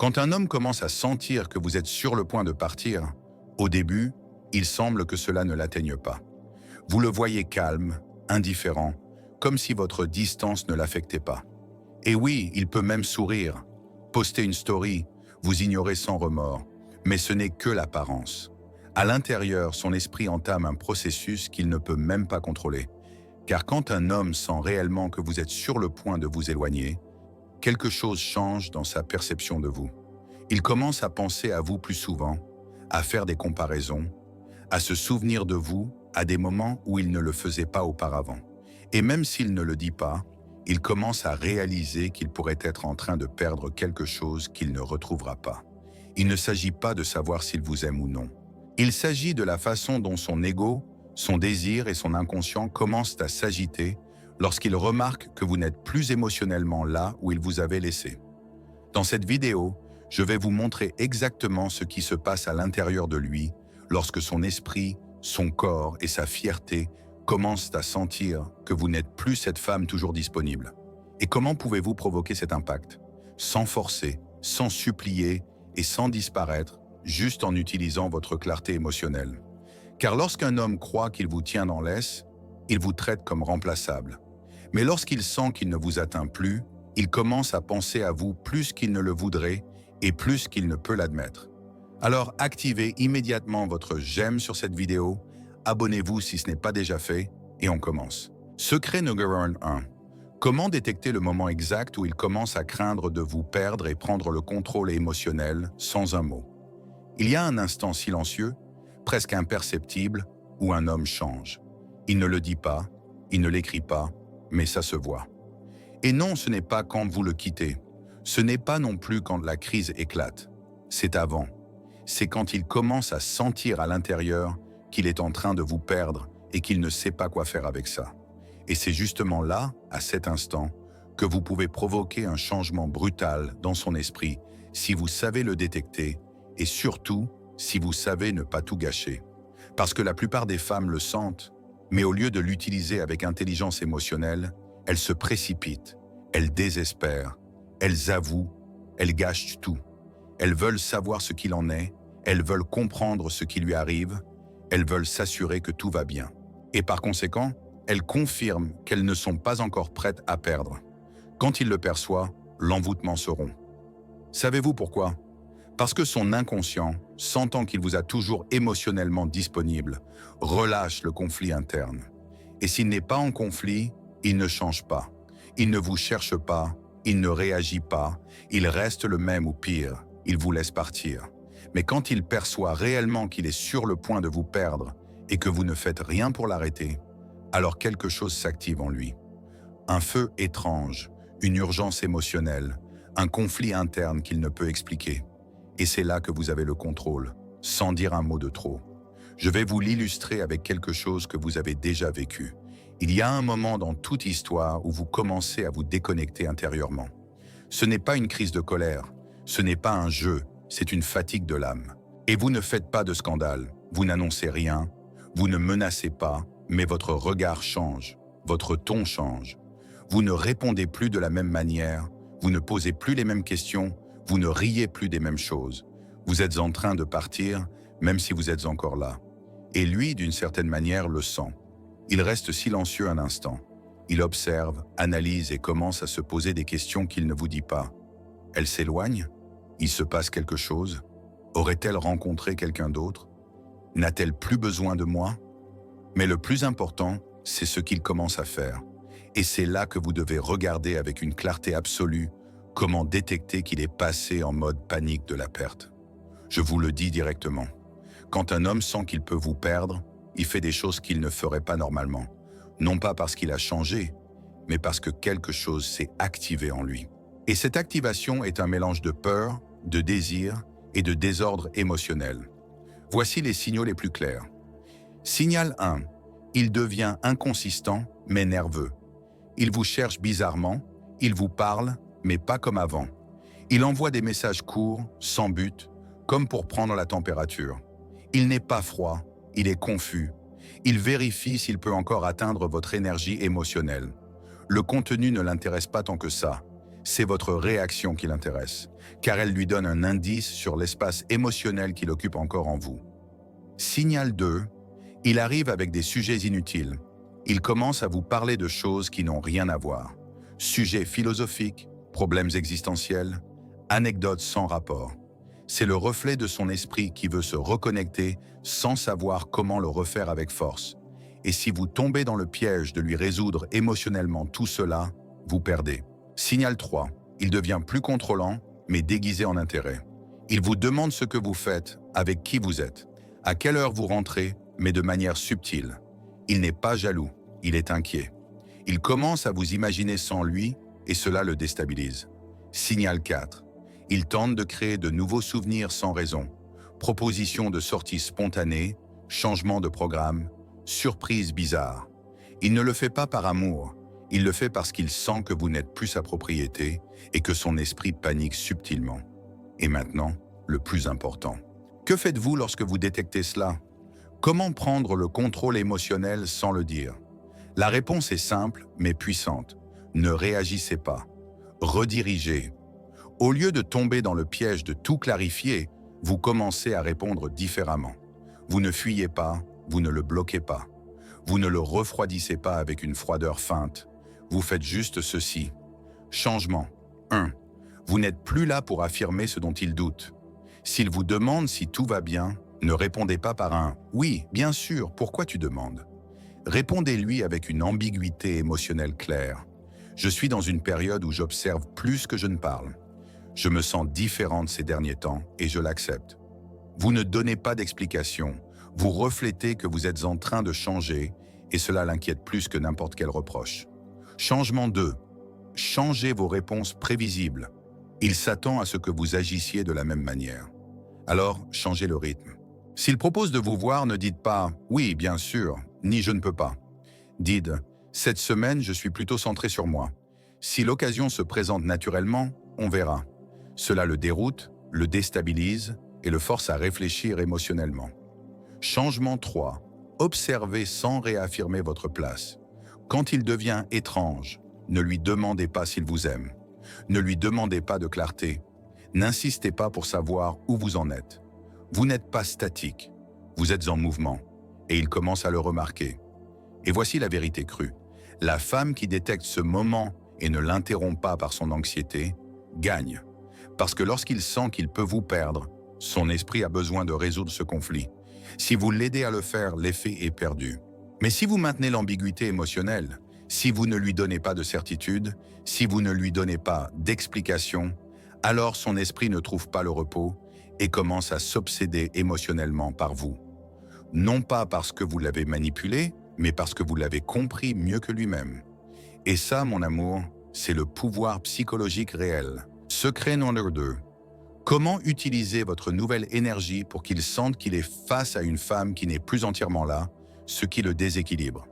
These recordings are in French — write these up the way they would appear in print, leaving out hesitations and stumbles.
Quand un homme commence à sentir que vous êtes sur le point de partir, au début, il semble que cela ne l'atteigne pas. Vous le voyez calme, indifférent, comme si votre distance ne l'affectait pas. Et oui, il peut même sourire, poster une story, vous ignorer sans remords, mais ce n'est que l'apparence. À l'intérieur, son esprit entame un processus qu'il ne peut même pas contrôler. Car quand un homme sent réellement que vous êtes sur le point de vous éloigner, quelque chose change dans sa perception de vous. Il commence à penser à vous plus souvent, à faire des comparaisons, à se souvenir de vous à des moments où il ne le faisait pas auparavant. Et même s'il ne le dit pas, il commence à réaliser qu'il pourrait être en train de perdre quelque chose qu'il ne retrouvera pas. Il ne s'agit pas de savoir s'il vous aime ou non. Il s'agit de la façon dont son ego, son désir et son inconscient commencent à s'agiter lorsqu'il remarque que vous n'êtes plus émotionnellement là où il vous avait laissé. Dans cette vidéo, je vais vous montrer exactement ce qui se passe à l'intérieur de lui lorsque son esprit, son corps et sa fierté commencent à sentir que vous n'êtes plus cette femme toujours disponible. Et comment pouvez-vous provoquer cet impact? Sans forcer, sans supplier et sans disparaître, juste en utilisant votre clarté émotionnelle. Car lorsqu'un homme croit qu'il vous tient dans laisse, il vous traite comme remplaçable. Mais lorsqu'il sent qu'il ne vous atteint plus, il commence à penser à vous plus qu'il ne le voudrait et plus qu'il ne peut l'admettre. Alors activez immédiatement votre j'aime sur cette vidéo, abonnez-vous si ce n'est pas déjà fait, et on commence. Secret numéro 1. Comment détecter le moment exact où il commence à craindre de vous perdre et prendre le contrôle émotionnel sans un mot? Il y a un instant silencieux, presque imperceptible, où un homme change. Il ne le dit pas, il ne l'écrit pas, mais ça se voit. Et non, ce n'est pas quand vous le quittez. Ce n'est pas non plus quand la crise éclate. C'est avant. C'est quand il commence à sentir à l'intérieur qu'il est en train de vous perdre et qu'il ne sait pas quoi faire avec ça. Et c'est justement là, à cet instant, que vous pouvez provoquer un changement brutal dans son esprit si vous savez le détecter et surtout si vous savez ne pas tout gâcher. Parce que la plupart des femmes le sentent, mais au lieu de l'utiliser avec intelligence émotionnelle, elles se précipitent, elles désespèrent, elles avouent, elles gâchent tout. Elles veulent savoir ce qu'il en est, elles veulent comprendre ce qui lui arrive, elles veulent s'assurer que tout va bien. Et par conséquent, elles confirment qu'elles ne sont pas encore prêtes à perdre. Quand il le perçoit, l'envoûtement se rompt. Savez-vous pourquoi? Parce que son inconscient, sentant qu'il vous a toujours émotionnellement disponible, relâche le conflit interne. Et s'il n'est pas en conflit, il ne change pas. Il ne vous cherche pas, il ne réagit pas, il reste le même ou pire, il vous laisse partir. Mais quand il perçoit réellement qu'il est sur le point de vous perdre et que vous ne faites rien pour l'arrêter, alors quelque chose s'active en lui. Un feu étrange, une urgence émotionnelle, un conflit interne qu'il ne peut expliquer. Et c'est là que vous avez le contrôle, sans dire un mot de trop. Je vais vous l'illustrer avec quelque chose que vous avez déjà vécu. Il y a un moment dans toute histoire où vous commencez à vous déconnecter intérieurement. Ce n'est pas une crise de colère, ce n'est pas un jeu, c'est une fatigue de l'âme. Et vous ne faites pas de scandale, vous n'annoncez rien, vous ne menacez pas, mais votre regard change, votre ton change. Vous ne répondez plus de la même manière, vous ne posez plus les mêmes questions, vous ne riez plus des mêmes choses. Vous êtes en train de partir, même si vous êtes encore là. Et lui, d'une certaine manière, le sent. Il reste silencieux un instant. Il observe, analyse et commence à se poser des questions qu'il ne vous dit pas. Elle s'éloigne? Il se passe quelque chose? Aurait-elle rencontré quelqu'un d'autre? N'a-t-elle plus besoin de moi? Mais le plus important, c'est ce qu'il commence à faire. Et c'est là que vous devez regarder avec une clarté absolue comment détecter qu'il est passé en mode panique de la perte. Je vous le dis directement. Quand un homme sent qu'il peut vous perdre, il fait des choses qu'il ne ferait pas normalement. Non pas parce qu'il a changé, mais parce que quelque chose s'est activé en lui. Et cette activation est un mélange de peur, de désir et de désordre émotionnel. Voici les signaux les plus clairs. Signal 1. Il devient inconsistant, mais nerveux. Il vous cherche bizarrement, il vous parle, mais pas comme avant. Il envoie des messages courts, sans but, comme pour prendre la température. Il n'est pas froid, il est confus. Il vérifie s'il peut encore atteindre votre énergie émotionnelle. Le contenu ne l'intéresse pas tant que ça. C'est votre réaction qui l'intéresse, car elle lui donne un indice sur l'espace émotionnel qu'il occupe encore en vous. Signal 2, il arrive avec des sujets inutiles. Il commence à vous parler de choses qui n'ont rien à voir. Sujets philosophiques, problèmes existentiels, anecdotes sans rapport. C'est le reflet de son esprit qui veut se reconnecter sans savoir comment le refaire avec force. Et si vous tombez dans le piège de lui résoudre émotionnellement tout cela, vous perdez. Signal 3, il devient plus contrôlant, mais déguisé en intérêt. Il vous demande ce que vous faites, avec qui vous êtes, à quelle heure vous rentrez, mais de manière subtile. Il n'est pas jaloux, il est inquiet. Il commence à vous imaginer sans lui, et cela le déstabilise. Signal 4, il tente de créer de nouveaux souvenirs sans raison. Proposition de sortie spontanée, changement de programme, surprise bizarre. Il ne le fait pas par amour, il le fait parce qu'il sent que vous n'êtes plus sa propriété et que son esprit panique subtilement. Et maintenant, le plus important. Que faites-vous lorsque vous détectez cela? Comment prendre le contrôle émotionnel sans le dire? La réponse est simple mais puissante. Ne réagissez pas. Redirigez. Au lieu de tomber dans le piège de tout clarifier, vous commencez à répondre différemment. Vous ne fuyez pas, vous ne le bloquez pas. Vous ne le refroidissez pas avec une froideur feinte. Vous faites juste ceci. Changement. 1. Vous n'êtes plus là pour affirmer ce dont il doute. S'il vous demande si tout va bien, ne répondez pas par un « oui, bien sûr, pourquoi tu demandes ?» Répondez-lui avec une ambiguïté émotionnelle claire. Je suis dans une période où j'observe plus que je ne parle. Je me sens différente ces derniers temps et je l'accepte. Vous ne donnez pas d'explication. Vous reflétez que vous êtes en train de changer et cela l'inquiète plus que n'importe quel reproche. Changement 2. Changez vos réponses prévisibles. Il s'attend à ce que vous agissiez de la même manière. Alors, changez le rythme. S'il propose de vous voir, ne dites pas « oui, bien sûr » ni « je ne peux pas ». Dites « cette semaine, je suis plutôt centré sur moi. Si l'occasion se présente naturellement, on verra ». Cela le déroute, le déstabilise et le force à réfléchir émotionnellement. Changement 3. Observez sans réaffirmer votre place. Quand il devient étrange, ne lui demandez pas s'il vous aime. Ne lui demandez pas de clarté. N'insistez pas pour savoir où vous en êtes. Vous n'êtes pas statique, vous êtes en mouvement, et il commence à le remarquer. Et voici la vérité crue. La femme qui détecte ce moment et ne l'interrompt pas par son anxiété, gagne. Parce que lorsqu'il sent qu'il peut vous perdre, son esprit a besoin de résoudre ce conflit. Si vous l'aidez à le faire, l'effet est perdu. Mais si vous maintenez l'ambiguïté émotionnelle, si vous ne lui donnez pas de certitude, si vous ne lui donnez pas d'explication, alors son esprit ne trouve pas le repos et commence à s'obséder émotionnellement par vous. Non pas parce que vous l'avez manipulé, mais parce que vous l'avez compris mieux que lui-même. Et ça, mon amour, c'est le pouvoir psychologique réel. Secret numéro 2. Comment utiliser votre nouvelle énergie pour qu'il sente qu'il est face à une femme qui n'est plus entièrement là, ce qui le déséquilibre?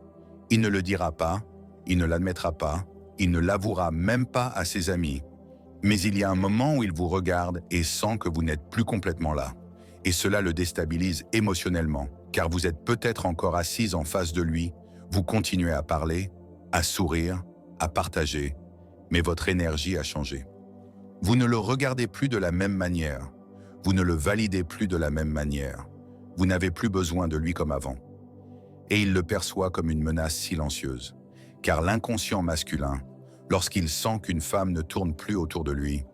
Il ne le dira pas, il ne l'admettra pas, il ne l'avouera même pas à ses amis. Mais il y a un moment où il vous regarde et sent que vous n'êtes plus complètement là. Et cela le déstabilise émotionnellement, car vous êtes peut-être encore assise en face de lui, vous continuez à parler, à sourire, à partager, mais votre énergie a changé. Vous ne le regardez plus de la même manière, vous ne le validez plus de la même manière, vous n'avez plus besoin de lui comme avant. Et il le perçoit comme une menace silencieuse, car l'inconscient masculin, lorsqu'il sent qu'une femme ne tourne plus autour de lui,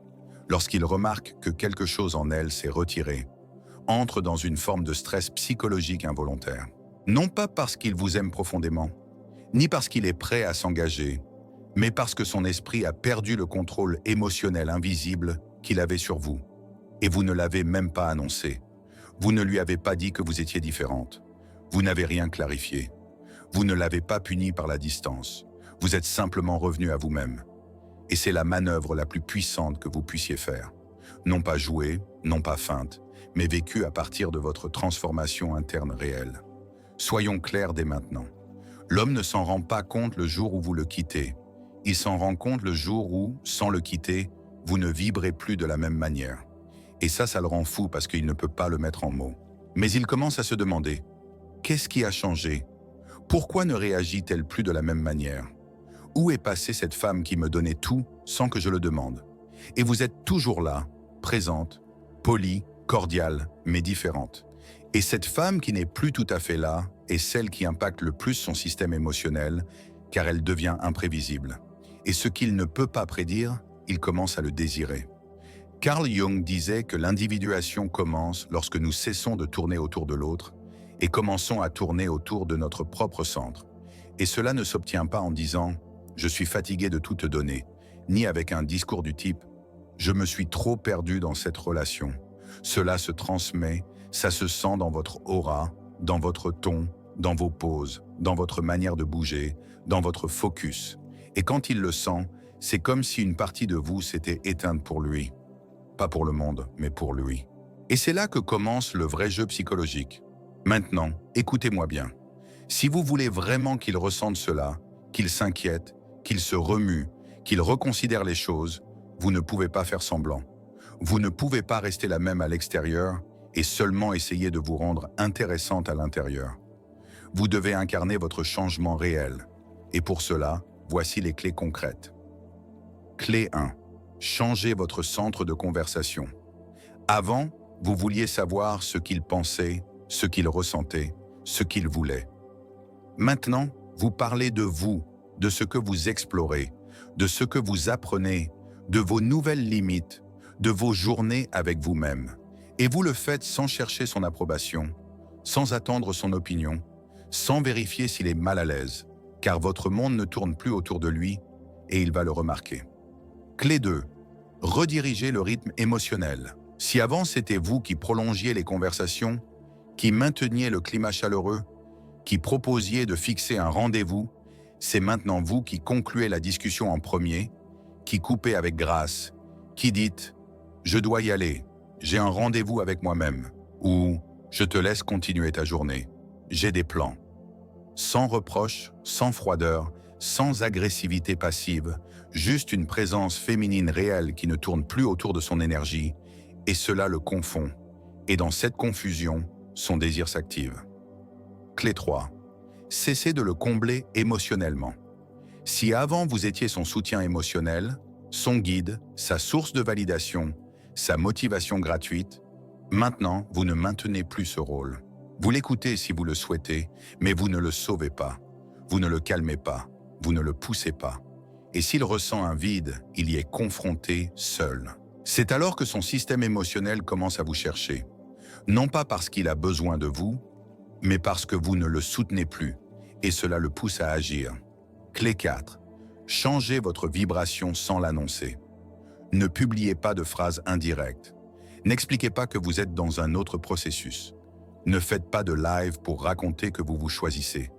lorsqu'il remarque que quelque chose en elle s'est retiré, entre dans une forme de stress psychologique involontaire. Non pas parce qu'il vous aime profondément, ni parce qu'il est prêt à s'engager, mais parce que son esprit a perdu le contrôle émotionnel invisible qu'il avait sur vous. Et vous ne l'avez même pas annoncé. Vous ne lui avez pas dit que vous étiez différente. Vous n'avez rien clarifié. Vous ne l'avez pas puni par la distance. Vous êtes simplement revenu à vous-même. Et c'est la manœuvre la plus puissante que vous puissiez faire. Non pas jouer, non pas feinte, mais vécue à partir de votre transformation interne réelle. Soyons clairs dès maintenant. L'homme ne s'en rend pas compte le jour où vous le quittez. Il s'en rend compte le jour où, sans le quitter, vous ne vibrez plus de la même manière. Et ça le rend fou parce qu'il ne peut pas le mettre en mots. Mais il commence à se demander, qu'est-ce qui a changé? Pourquoi ne réagit-elle plus de la même manière? où est passée cette femme qui me donnait tout sans que je le demande? Et vous êtes toujours là, présente, polie, cordiale, mais différente. Et cette femme qui n'est plus tout à fait là est celle qui impacte le plus son système émotionnel, car elle devient imprévisible. Et ce qu'il ne peut pas prédire, il commence à le désirer. Carl Jung disait que l'individuation commence lorsque nous cessons de tourner autour de l'autre et commençons à tourner autour de notre propre centre. Et cela ne s'obtient pas en disant « je suis fatigué de tout te donner », ni avec un discours du type « je me suis trop perdu dans cette relation ». Cela se transmet, ça se sent dans votre aura, dans votre ton, dans vos poses, dans votre manière de bouger, dans votre focus. Et quand il le sent, c'est comme si une partie de vous s'était éteinte pour lui. Pas pour le monde, mais pour lui. Et c'est là que commence le vrai jeu psychologique. Maintenant, écoutez-moi bien. Si vous voulez vraiment qu'il ressente cela, qu'il s'inquiète, qu'il se remue, qu'il reconsidère les choses, vous ne pouvez pas faire semblant. Vous ne pouvez pas rester la même à l'extérieur et seulement essayer de vous rendre intéressante à l'intérieur. Vous devez incarner votre changement réel. Et pour cela, voici les clés concrètes. Clé 1. Changez votre centre de conversation. Avant, vous vouliez savoir ce qu'il pensait, ce qu'il ressentait, ce qu'il voulait. Maintenant, vous parlez de vous, de ce que vous explorez, de ce que vous apprenez, de vos nouvelles limites, de vos journées avec vous-même. Et vous le faites sans chercher son approbation, sans attendre son opinion, sans vérifier s'il est mal à l'aise, car votre monde ne tourne plus autour de lui et il va le remarquer. Clé 2. Redirigez le rythme émotionnel. Si avant c'était vous qui prolongiez les conversations, qui mainteniez le climat chaleureux, qui proposiez de fixer un rendez-vous, c'est maintenant vous qui concluez la discussion en premier, qui coupez avec grâce, qui dites « je dois y aller, j'ai un rendez-vous avec moi-même » ou « je te laisse continuer ta journée, j'ai des plans ». Sans reproche, sans froideur, sans agressivité passive, juste une présence féminine réelle qui ne tourne plus autour de son énergie, et cela le confond. Et dans cette confusion, son désir s'active. Clé 3. Cessez de le combler émotionnellement. Si avant vous étiez son soutien émotionnel, son guide, sa source de validation, sa motivation gratuite, maintenant vous ne maintenez plus ce rôle. Vous l'écoutez si vous le souhaitez, mais vous ne le sauvez pas. Vous ne le calmez pas, vous ne le poussez pas. Et s'il ressent un vide, il y est confronté seul. C'est alors que son système émotionnel commence à vous chercher. Non pas parce qu'il a besoin de vous, mais parce que vous ne le soutenez plus, et cela le pousse à agir. Clé 4. Changez votre vibration sans l'annoncer. Ne publiez pas de phrases indirectes. N'expliquez pas que vous êtes dans un autre processus. Ne faites pas de live pour raconter que vous vous choisissez.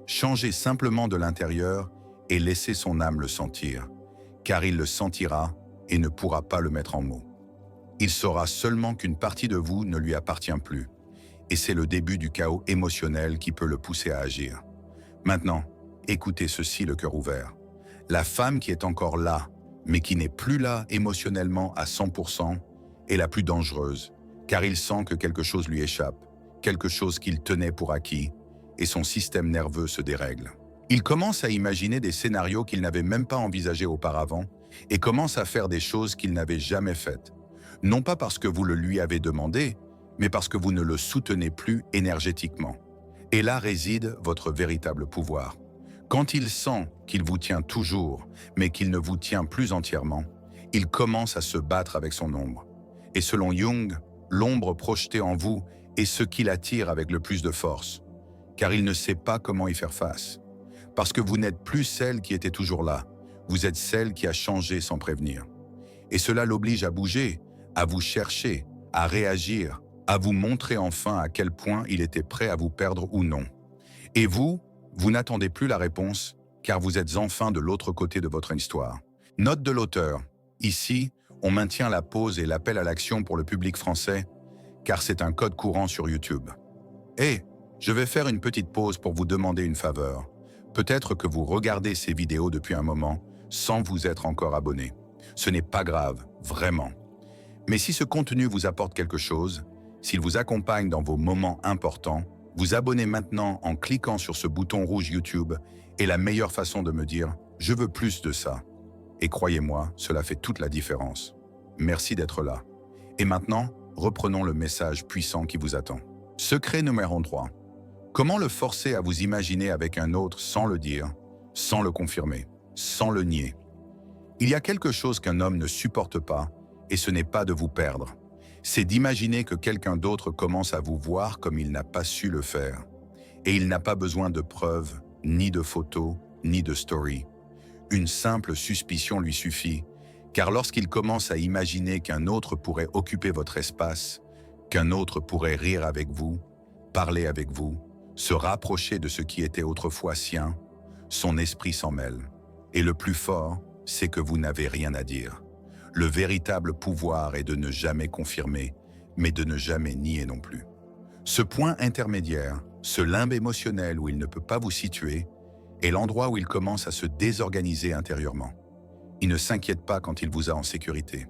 Changez simplement de l'intérieur et laissez son âme le sentir, car il le sentira et ne pourra pas le mettre en mots. Il saura seulement qu'une partie de vous ne lui appartient plus, et c'est le début du chaos émotionnel qui peut le pousser à agir. Maintenant, écoutez ceci le cœur ouvert. La femme qui est encore là, mais qui n'est plus là émotionnellement à 100%, est la plus dangereuse, car il sent que quelque chose lui échappe, quelque chose qu'il tenait pour acquis, et son système nerveux se dérègle. Il commence à imaginer des scénarios qu'il n'avait même pas envisagés auparavant, et commence à faire des choses qu'il n'avait jamais faites. Non pas parce que vous le lui avez demandé, mais parce que vous ne le soutenez plus énergétiquement. Et là réside votre véritable pouvoir. Quand il sent qu'il vous tient toujours, mais qu'il ne vous tient plus entièrement, il commence à se battre avec son ombre. Et selon Jung, l'ombre projetée en vous est ce qui l'attire avec le plus de force, car il ne sait pas comment y faire face. Parce que vous n'êtes plus celle qui était toujours là, vous êtes celle qui a changé sans prévenir. Et cela l'oblige à bouger, à vous chercher, à réagir, à vous montrer enfin à quel point il était prêt à vous perdre ou non. Et vous n'attendez plus la réponse, car vous êtes enfin de l'autre côté de votre histoire. Note de l'auteur. Ici, on maintient la pause et l'appel à l'action pour le public français, car c'est un code courant sur YouTube. Et je vais faire une petite pause pour vous demander une faveur. Peut-être que vous regardez ces vidéos depuis un moment sans vous être encore abonné. Ce n'est pas grave, vraiment. Mais si ce contenu vous apporte quelque chose, s'il vous accompagne dans vos moments importants, vous abonnez maintenant en cliquant sur ce bouton rouge YouTube est la meilleure façon de me dire « Je veux plus de ça. Et croyez-moi, cela fait toute la différence. Merci d'être là. Et maintenant, reprenons le message puissant qui vous attend. Secret numéro 3. Comment le forcer à vous imaginer avec un autre sans le dire, sans le confirmer, sans le nier? Il y a quelque chose qu'un homme ne supporte pas, et ce n'est pas de vous perdre. C'est d'imaginer que quelqu'un d'autre commence à vous voir comme il n'a pas su le faire. Et il n'a pas besoin de preuves, ni de photos, ni de story. Une simple suspicion lui suffit, car lorsqu'il commence à imaginer qu'un autre pourrait occuper votre espace, qu'un autre pourrait rire avec vous, parler avec vous, se rapprocher de ce qui était autrefois sien, son esprit s'en mêle. Et le plus fort, c'est que vous n'avez rien à dire. Le véritable pouvoir est de ne jamais confirmer, mais de ne jamais nier non plus. Ce point intermédiaire, ce limbe émotionnel où il ne peut pas vous situer, est l'endroit où il commence à se désorganiser intérieurement. Il ne s'inquiète pas quand il vous a en sécurité.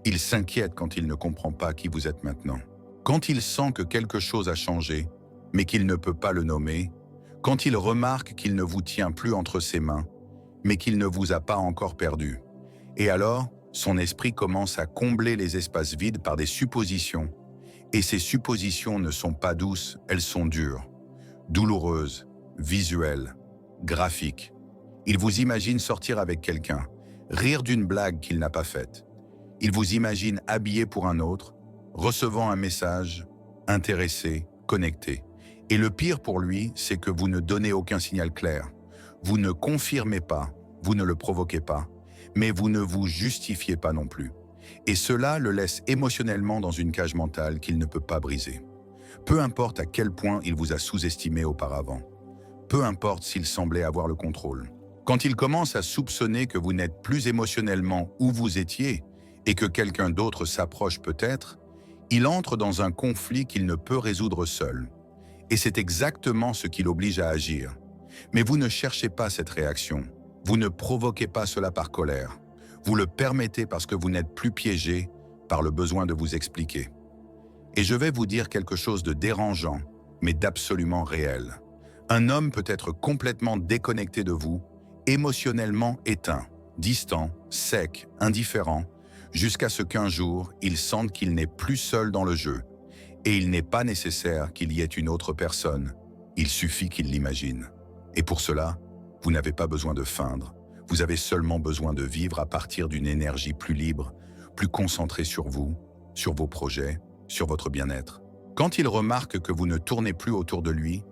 Il s'inquiète quand il ne comprend pas qui vous êtes maintenant. Quand il sent que quelque chose a changé, mais qu'il ne peut pas le nommer, quand il remarque qu'il ne vous tient plus entre ses mains, mais qu'il ne vous a pas encore perdu. Et alors, son esprit commence à combler les espaces vides par des suppositions. Et ces suppositions ne sont pas douces, elles sont dures, douloureuses, visuelles, graphiques. Il vous imagine sortir avec quelqu'un, rire d'une blague qu'il n'a pas faite. Il vous imagine habillé pour un autre, recevant un message, intéressé, connecté. Et le pire pour lui, c'est que vous ne donnez aucun signal clair. Vous ne confirmez pas, vous ne le provoquez pas, mais vous ne vous justifiez pas non plus. Et cela le laisse émotionnellement dans une cage mentale qu'il ne peut pas briser. Peu importe à quel point il vous a sous-estimé auparavant. Peu importe s'il semblait avoir le contrôle. Quand il commence à soupçonner que vous n'êtes plus émotionnellement où vous étiez et que quelqu'un d'autre s'approche peut-être, il entre dans un conflit qu'il ne peut résoudre seul. Et c'est exactement ce qui l'oblige à agir. Mais vous ne cherchez pas cette réaction. Vous ne provoquez pas cela par colère. Vous le permettez parce que vous n'êtes plus piégé par le besoin de vous expliquer. Et je vais vous dire quelque chose de dérangeant, mais d'absolument réel. Un homme peut être complètement déconnecté de vous, émotionnellement éteint, distant, sec, indifférent, jusqu'à ce qu'un jour, il sente qu'il n'est plus seul dans le jeu. Et il n'est pas nécessaire qu'il y ait une autre personne, il suffit qu'il l'imagine. Et pour cela, vous n'avez pas besoin de feindre, vous avez seulement besoin de vivre à partir d'une énergie plus libre, plus concentrée sur vous, sur vos projets, sur votre bien-être. Quand il remarque que vous ne tournez plus autour de lui,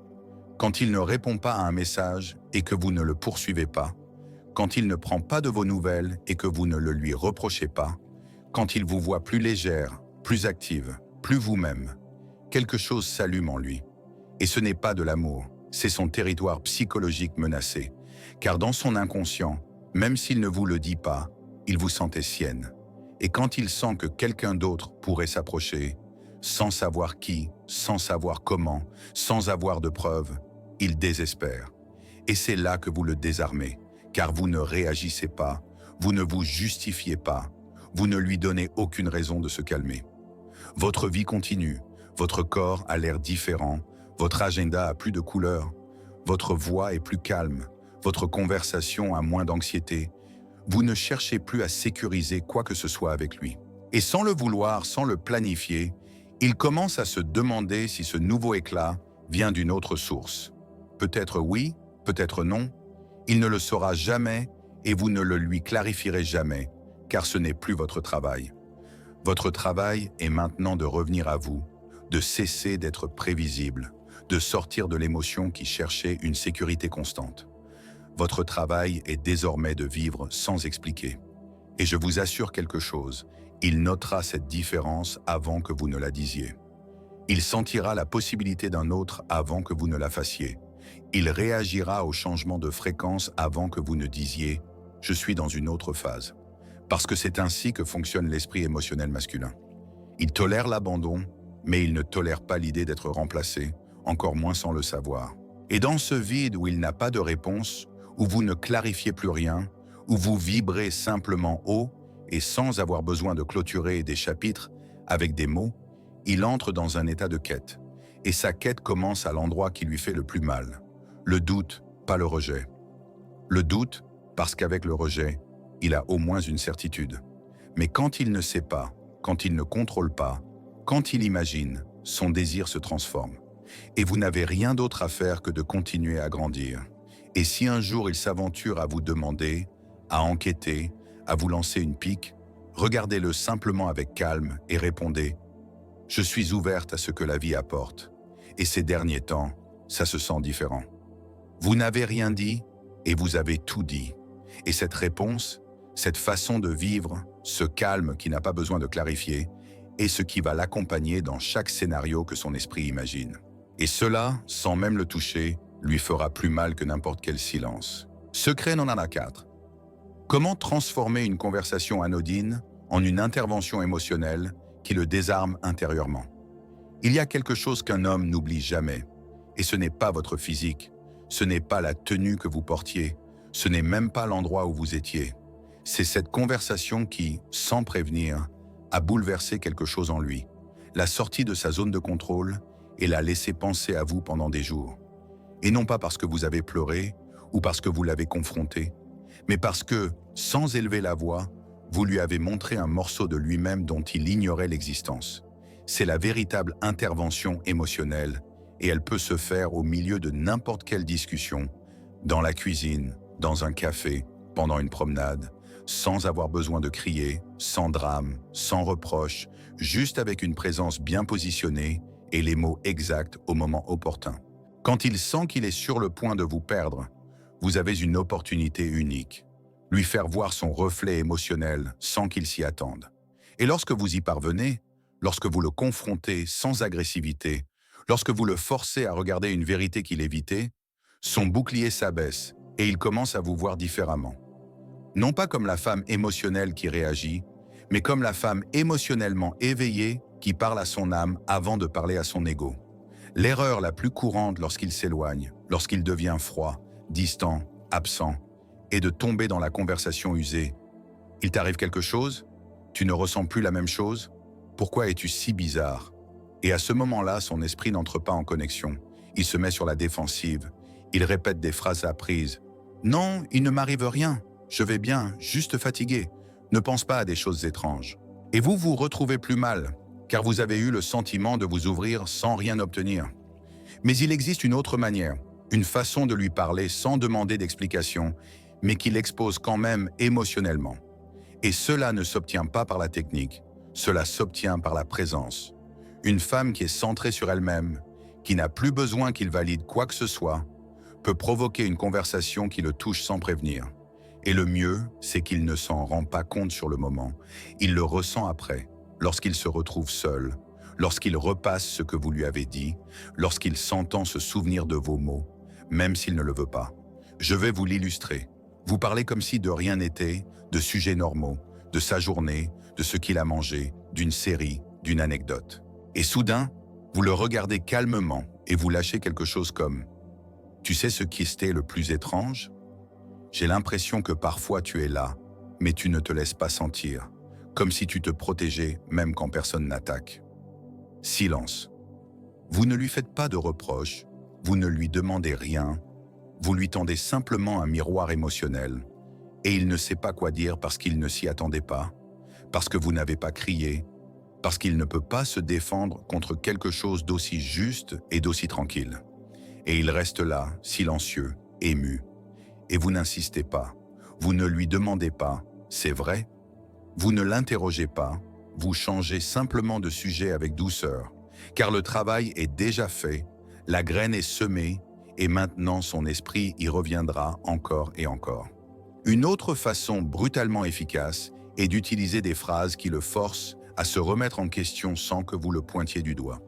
quand il ne répond pas à un message et que vous ne le poursuivez pas, quand il ne prend pas de vos nouvelles et que vous ne le lui reprochez pas, quand il vous voit plus légère, plus active, plus vous-même, quelque chose s'allume en lui. Et ce n'est pas de l'amour, c'est son territoire psychologique menacé. Car dans son inconscient, même s'il ne vous le dit pas, il vous sentait sienne. Et quand il sent que quelqu'un d'autre pourrait s'approcher, sans savoir qui, sans savoir comment, sans avoir de preuves, il désespère. Et c'est là que vous le désarmez, car vous ne réagissez pas, vous ne vous justifiez pas, vous ne lui donnez aucune raison de se calmer. Votre vie continue, votre corps a l'air différent, votre agenda a plus de couleurs, votre voix est plus calme, votre conversation a moins d'anxiété. Vous ne cherchez plus à sécuriser quoi que ce soit avec lui. Et sans le vouloir, sans le planifier, il commence à se demander si ce nouveau éclat vient d'une autre source. Peut-être oui, peut-être non. Il ne le saura jamais et vous ne le lui clarifierez jamais, car ce n'est plus votre travail. Votre travail est maintenant de revenir à vous, de cesser d'être prévisible, de sortir de l'émotion qui cherchait une sécurité constante. Votre travail est désormais de vivre sans expliquer. Et je vous assure quelque chose, il notera cette différence avant que vous ne la disiez. Il sentira la possibilité d'un autre avant que vous ne la fassiez. Il réagira au changement de fréquence avant que vous ne disiez « je suis dans une autre phase ». Parce que c'est ainsi que fonctionne l'esprit émotionnel masculin. Il tolère l'abandon, mais il ne tolère pas l'idée d'être remplacé, encore moins sans le savoir. Et dans ce vide où il n'a pas de réponse, où vous ne clarifiez plus rien, où vous vibrez simplement haut et sans avoir besoin de clôturer des chapitres avec des mots, il entre dans un état de quête. Et sa quête commence à l'endroit qui lui fait le plus mal. Le doute, pas le rejet. Le doute, parce qu'avec le rejet, il a au moins une certitude. Mais quand il ne sait pas, quand il ne contrôle pas, quand il imagine, son désir se transforme. Et vous n'avez rien d'autre à faire que de continuer à grandir. Et si un jour il s'aventure à vous demander, à enquêter, à vous lancer une pique, regardez-le simplement avec calme et répondez « Je suis ouverte à ce que la vie apporte. » Et ces derniers temps, ça se sent différent. Vous n'avez rien dit et vous avez tout dit. Et cette réponse, cette façon de vivre, ce calme qui n'a pas besoin de clarifier, est ce qui va l'accompagner dans chaque scénario que son esprit imagine. Et cela, sans même le toucher, lui fera plus mal que n'importe quel silence. Secret n'en a 4. Comment transformer une conversation anodine en une intervention émotionnelle qui le désarme intérieurement? Il y a quelque chose qu'un homme n'oublie jamais, et ce n'est pas votre physique, ce n'est pas la tenue que vous portiez, ce n'est même pas l'endroit où vous étiez. C'est cette conversation qui, sans prévenir, a bouleversé quelque chose en lui, l'a sorti de sa zone de contrôle et l'a laissé penser à vous pendant des jours. Et non pas parce que vous avez pleuré ou parce que vous l'avez confronté, mais parce que, sans élever la voix, vous lui avez montré un morceau de lui-même dont il ignorait l'existence. C'est la véritable intervention émotionnelle et elle peut se faire au milieu de n'importe quelle discussion, dans la cuisine, dans un café, pendant une promenade, sans avoir besoin de crier, sans drame, sans reproche, juste avec une présence bien positionnée et les mots exacts au moment opportun. Quand il sent qu'il est sur le point de vous perdre, vous avez une opportunité unique. Lui faire voir son reflet émotionnel sans qu'il s'y attende. Et lorsque vous y parvenez, lorsque vous le confrontez sans agressivité, lorsque vous le forcez à regarder une vérité qu'il évitait, son bouclier s'abaisse et il commence à vous voir différemment. Non pas comme la femme émotionnelle qui réagit, mais comme la femme émotionnellement éveillée qui parle à son âme avant de parler à son ego. L'erreur la plus courante lorsqu'il s'éloigne, lorsqu'il devient froid, distant, absent, est de tomber dans la conversation usée. Il t'arrive quelque chose? Tu ne ressens plus la même chose? Pourquoi es-tu si bizarre? Et à ce moment-là, son esprit n'entre pas en connexion. Il se met sur la défensive. Il répète des phrases apprises. « Non, il ne m'arrive rien. Je vais bien, juste fatigué. Ne pense pas à des choses étranges. » Et vous vous retrouvez plus mal, car vous avez eu le sentiment de vous ouvrir sans rien obtenir. Mais il existe une autre manière, une façon de lui parler sans demander d'explication, mais qui l'expose quand même émotionnellement. Et cela ne s'obtient pas par la technique, cela s'obtient par la présence. Une femme qui est centrée sur elle-même, qui n'a plus besoin qu'il valide quoi que ce soit, peut provoquer une conversation qui le touche sans prévenir. Et le mieux, c'est qu'il ne s'en rend pas compte sur le moment. Il le ressent après, lorsqu'il se retrouve seul, lorsqu'il repasse ce que vous lui avez dit, lorsqu'il s'entend se souvenir de vos mots, même s'il ne le veut pas. Je vais vous l'illustrer. Vous parlez comme si de rien n'était, de sujets normaux, de sa journée, de ce qu'il a mangé, d'une série, d'une anecdote. Et soudain, vous le regardez calmement et vous lâchez quelque chose comme « Tu sais ce qui était le plus étrange ? J'ai l'impression que parfois tu es là, mais tu ne te laisses pas sentir, comme si tu te protégeais même quand personne n'attaque. » Silence. Vous ne lui faites pas de reproches, vous ne lui demandez rien, vous lui tendez simplement un miroir émotionnel, et il ne sait pas quoi dire parce qu'il ne s'y attendait pas, parce que vous n'avez pas crié, parce qu'il ne peut pas se défendre contre quelque chose d'aussi juste et d'aussi tranquille. Et il reste là, silencieux, ému. Et vous n'insistez pas, vous ne lui demandez pas « c'est vrai ?» Vous ne l'interrogez pas, vous changez simplement de sujet avec douceur, car le travail est déjà fait, la graine est semée, et maintenant son esprit y reviendra encore et encore. Une autre façon brutalement efficace est d'utiliser des phrases qui le forcent à se remettre en question sans que vous le pointiez du doigt.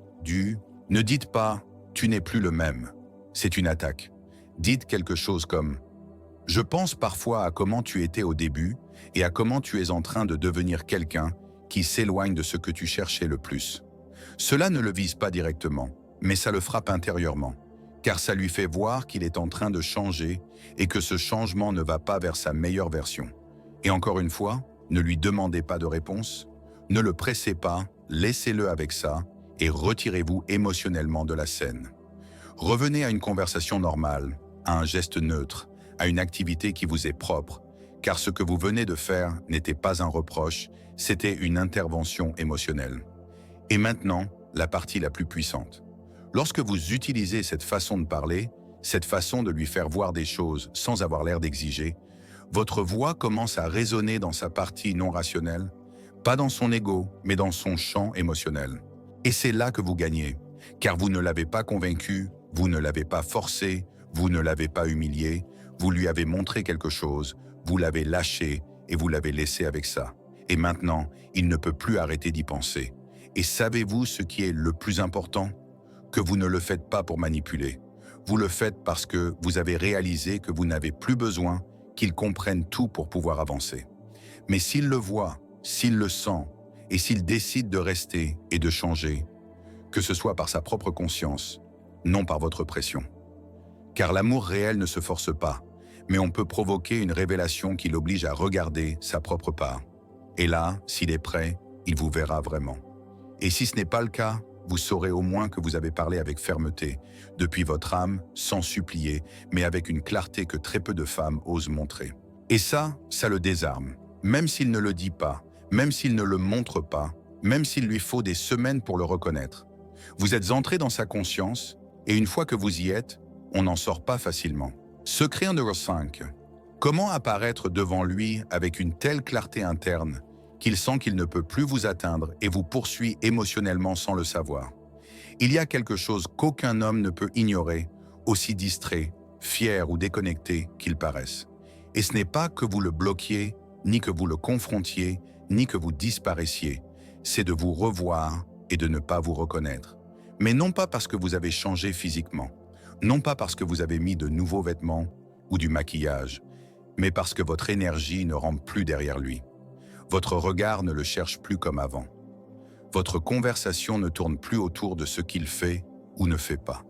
Ne dites pas « tu n'es plus le même », c'est une attaque. Dites quelque chose comme « je pense parfois à comment tu étais au début et à comment tu es en train de devenir quelqu'un qui s'éloigne de ce que tu cherchais le plus. » Cela ne le vise pas directement, mais ça le frappe intérieurement, car ça lui fait voir qu'il est en train de changer et que ce changement ne va pas vers sa meilleure version. Et encore une fois, ne lui demandez pas de réponse, ne le pressez pas, laissez-le avec ça et retirez-vous émotionnellement de la scène. Revenez à une conversation normale, à un geste neutre, à une activité qui vous est propre, car ce que vous venez de faire n'était pas un reproche, c'était une intervention émotionnelle. Et maintenant, la partie la plus puissante. Lorsque vous utilisez cette façon de parler, cette façon de lui faire voir des choses sans avoir l'air d'exiger, votre voix commence à résonner dans sa partie non rationnelle, pas dans son ego, mais dans son champ émotionnel. Et c'est là que vous gagnez, car vous ne l'avez pas convaincu, vous ne l'avez pas forcé, vous ne l'avez pas humilié, vous lui avez montré quelque chose, vous l'avez lâché et vous l'avez laissé avec ça. Et maintenant, il ne peut plus arrêter d'y penser. Et savez-vous ce qui est le plus important? Que vous ne le faites pas pour manipuler. Vous le faites parce que vous avez réalisé que vous n'avez plus besoin qu'il comprenne tout pour pouvoir avancer. Mais s'il le voit, s'il le sent, et s'il décide de rester et de changer, que ce soit par sa propre conscience, non par votre pression. Car l'amour réel ne se force pas, mais on peut provoquer une révélation qui l'oblige à regarder sa propre part. Et là, s'il est prêt, il vous verra vraiment. Et si ce n'est pas le cas, vous saurez au moins que vous avez parlé avec fermeté, depuis votre âme, sans supplier, mais avec une clarté que très peu de femmes osent montrer. Et ça le désarme. Même s'il ne le dit pas, même s'il ne le montre pas, même s'il lui faut des semaines pour le reconnaître. Vous êtes entré dans sa conscience, et une fois que vous y êtes, on n'en sort pas facilement. Secret numéro 5. Comment apparaître devant lui avec une telle clarté interne qu'il sent qu'il ne peut plus vous atteindre et vous poursuit émotionnellement sans le savoir? Il y a quelque chose qu'aucun homme ne peut ignorer, aussi distrait, fier ou déconnecté qu'il paraisse. Et ce n'est pas que vous le bloquiez, ni que vous le confrontiez, ni que vous disparaissiez. C'est de vous revoir et de ne pas vous reconnaître. Mais non pas parce que vous avez changé physiquement, non pas parce que vous avez mis de nouveaux vêtements ou du maquillage, mais parce que votre énergie ne rentre plus derrière lui. Votre regard ne le cherche plus comme avant. Votre conversation ne tourne plus autour de ce qu'il fait ou ne fait pas.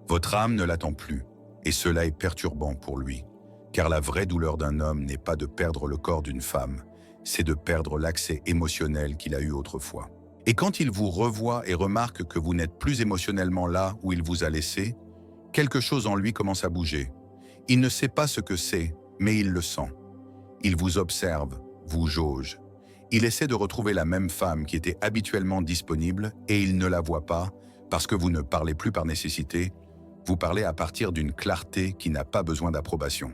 Votre âme ne l'attend plus, et cela est perturbant pour lui, car la vraie douleur d'un homme n'est pas de perdre le corps d'une femme, c'est de perdre l'accès émotionnel qu'il a eu autrefois. Et quand il vous revoit et remarque que vous n'êtes plus émotionnellement là où il vous a laissé, quelque chose en lui commence à bouger. Il ne sait pas ce que c'est, mais il le sent. Il vous observe, vous jauge. Il essaie de retrouver la même femme qui était habituellement disponible et il ne la voit pas parce que vous ne parlez plus par nécessité, vous parlez à partir d'une clarté qui n'a pas besoin d'approbation.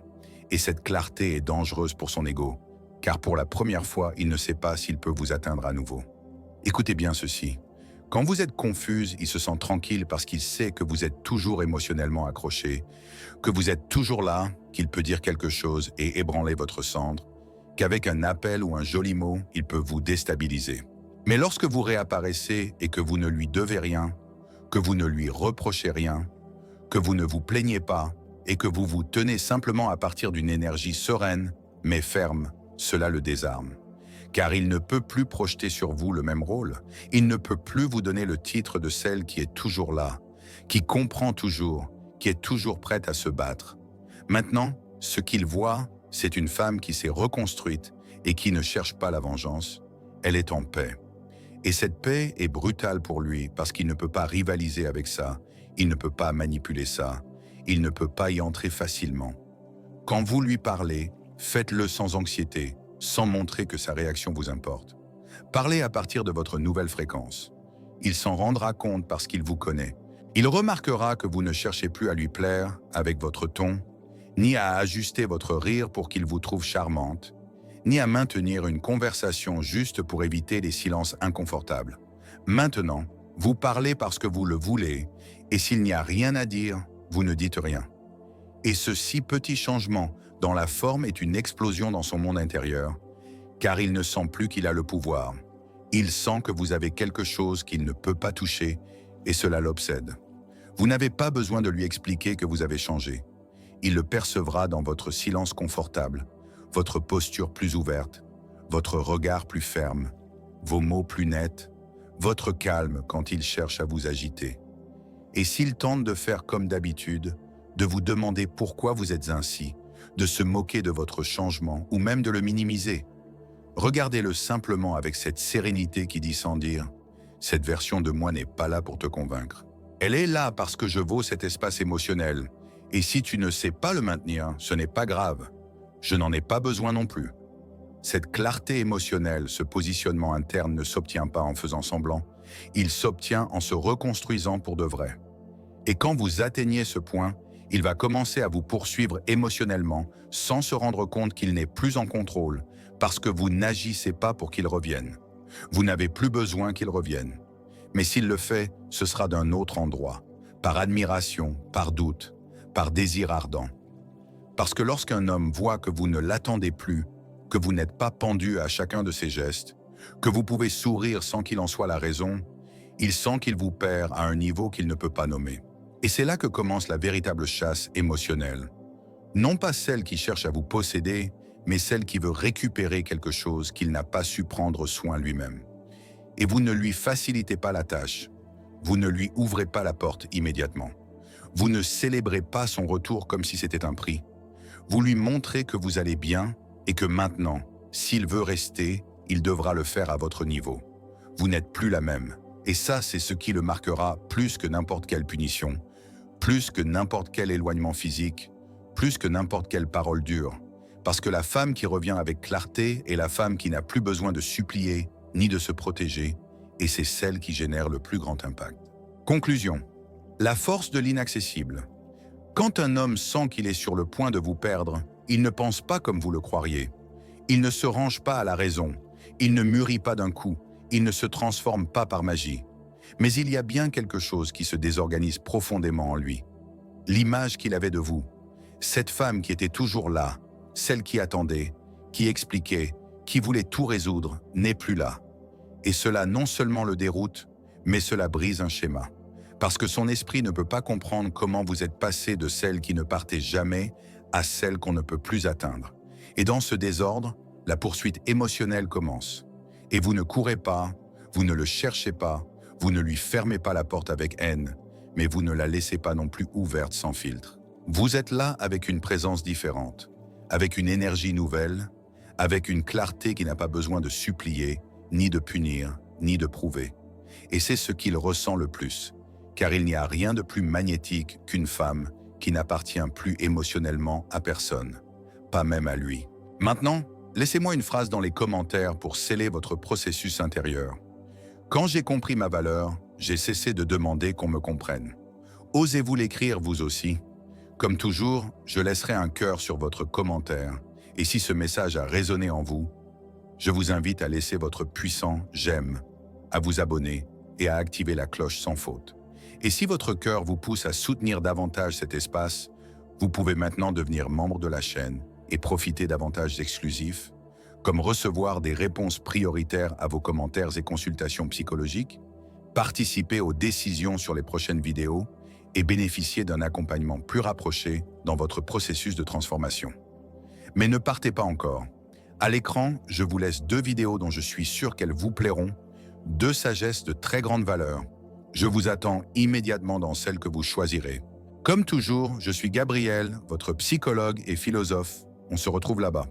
Et cette clarté est dangereuse pour son ego, car pour la première fois, il ne sait pas s'il peut vous atteindre à nouveau. Écoutez bien ceci. Quand vous êtes confuse, il se sent tranquille parce qu'il sait que vous êtes toujours émotionnellement accroché, que vous êtes toujours là, qu'il peut dire quelque chose et ébranler votre cendre, qu'avec un appel ou un joli mot, il peut vous déstabiliser. Mais lorsque vous réapparaissez et que vous ne lui devez rien, que vous ne lui reprochez rien, que vous ne vous plaignez pas et que vous vous tenez simplement à partir d'une énergie sereine, mais ferme, cela le désarme. Car il ne peut plus projeter sur vous le même rôle. Il ne peut plus vous donner le titre de celle qui est toujours là, qui comprend toujours, qui est toujours prête à se battre. Maintenant, ce qu'il voit, c'est une femme qui s'est reconstruite et qui ne cherche pas la vengeance. Elle est en paix. Et cette paix est brutale pour lui parce qu'il ne peut pas rivaliser avec ça, il ne peut pas manipuler ça, il ne peut pas y entrer facilement. Quand vous lui parlez, faites-le sans anxiété, sans montrer que sa réaction vous importe. Parlez à partir de votre nouvelle fréquence. Il s'en rendra compte parce qu'il vous connaît. Il remarquera que vous ne cherchez plus à lui plaire avec votre ton, ni à ajuster votre rire pour qu'il vous trouve charmante, ni à maintenir une conversation juste pour éviter les silences inconfortables. Maintenant, vous parlez parce que vous le voulez, et s'il n'y a rien à dire, vous ne dites rien. Et ce si petit changement dans la forme est une explosion dans son monde intérieur, car il ne sent plus qu'il a le pouvoir. Il sent que vous avez quelque chose qu'il ne peut pas toucher, et cela l'obsède. Vous n'avez pas besoin de lui expliquer que vous avez changé. Il le percevra dans votre silence confortable, votre posture plus ouverte, votre regard plus ferme, vos mots plus nets, votre calme quand il cherche à vous agiter. Et s'il tente de faire comme d'habitude, de vous demander pourquoi vous êtes ainsi, de se moquer de votre changement ou même de le minimiser, regardez-le simplement avec cette sérénité qui dit sans dire « Cette version de moi n'est pas là pour te convaincre. Elle est là parce que je vaux cet espace émotionnel, Et si tu ne sais pas le maintenir, ce n'est pas grave. Je n'en ai pas besoin non plus. Cette clarté émotionnelle, ce positionnement interne ne s'obtient pas en faisant semblant. Il s'obtient en se reconstruisant pour de vrai. Et quand vous atteignez ce point, il va commencer à vous poursuivre émotionnellement sans se rendre compte qu'il n'est plus en contrôle parce que vous n'agissez pas pour qu'il revienne. Vous n'avez plus besoin qu'il revienne. Mais s'il le fait, ce sera d'un autre endroit, par admiration, par doute, par désir ardent. Parce que lorsqu'un homme voit que vous ne l'attendez plus, que vous n'êtes pas pendu à chacun de ses gestes, que vous pouvez sourire sans qu'il en soit la raison, il sent qu'il vous perd à un niveau qu'il ne peut pas nommer. Et c'est là que commence la véritable chasse émotionnelle. Non pas celle qui cherche à vous posséder, mais celle qui veut récupérer quelque chose qu'il n'a pas su prendre soin lui-même. Et vous ne lui facilitez pas la tâche. Vous ne lui ouvrez pas la porte immédiatement. Vous ne célébrez pas son retour comme si c'était un prix. Vous lui montrez que vous allez bien et que maintenant, s'il veut rester, il devra le faire à votre niveau. Vous n'êtes plus la même. Et ça, c'est ce qui le marquera plus que n'importe quelle punition, plus que n'importe quel éloignement physique, plus que n'importe quelle parole dure. Parce que la femme qui revient avec clarté est la femme qui n'a plus besoin de supplier ni de se protéger, et c'est celle qui génère le plus grand impact. Conclusion. La force de l'inaccessible. Quand un homme sent qu'il est sur le point de vous perdre, il ne pense pas comme vous le croiriez. Il ne se range pas à la raison. Il ne mûrit pas d'un coup. Il ne se transforme pas par magie. Mais il y a bien quelque chose qui se désorganise profondément en lui. L'image qu'il avait de vous. Cette femme qui était toujours là, celle qui attendait, qui expliquait, qui voulait tout résoudre, n'est plus là. Et cela non seulement le déroute, mais cela brise un schéma. Parce que son esprit ne peut pas comprendre comment vous êtes passé de celle qui ne partait jamais à celle qu'on ne peut plus atteindre. Et dans ce désordre, la poursuite émotionnelle commence. Et vous ne courez pas, vous ne le cherchez pas, vous ne lui fermez pas la porte avec haine, mais vous ne la laissez pas non plus ouverte sans filtre. Vous êtes là avec une présence différente, avec une énergie nouvelle, avec une clarté qui n'a pas besoin de supplier, ni de punir, ni de prouver. Et c'est ce qu'il ressent le plus, car il n'y a rien de plus magnétique qu'une femme qui n'appartient plus émotionnellement à personne, pas même à lui. Maintenant, laissez-moi une phrase dans les commentaires pour sceller votre processus intérieur. Quand j'ai compris ma valeur, j'ai cessé de demander qu'on me comprenne. Osez-vous l'écrire vous aussi? Comme toujours, je laisserai un cœur sur votre commentaire. Et si ce message a résonné en vous, je vous invite à laisser votre puissant « j'aime », à vous abonner et à activer la cloche sans faute. Et si votre cœur vous pousse à soutenir davantage cet espace, vous pouvez maintenant devenir membre de la chaîne et profiter d'avantages exclusifs, comme recevoir des réponses prioritaires à vos commentaires et consultations psychologiques, participer aux décisions sur les prochaines vidéos et bénéficier d'un accompagnement plus rapproché dans votre processus de transformation. Mais ne partez pas encore. À l'écran, je vous laisse 2 vidéos dont je suis sûr qu'elles vous plairont, 2 sagesses de très grande valeur. Je vous attends immédiatement dans celle que vous choisirez. Comme toujours, je suis Gabriel, votre psychologue et philosophe. On se retrouve là-bas.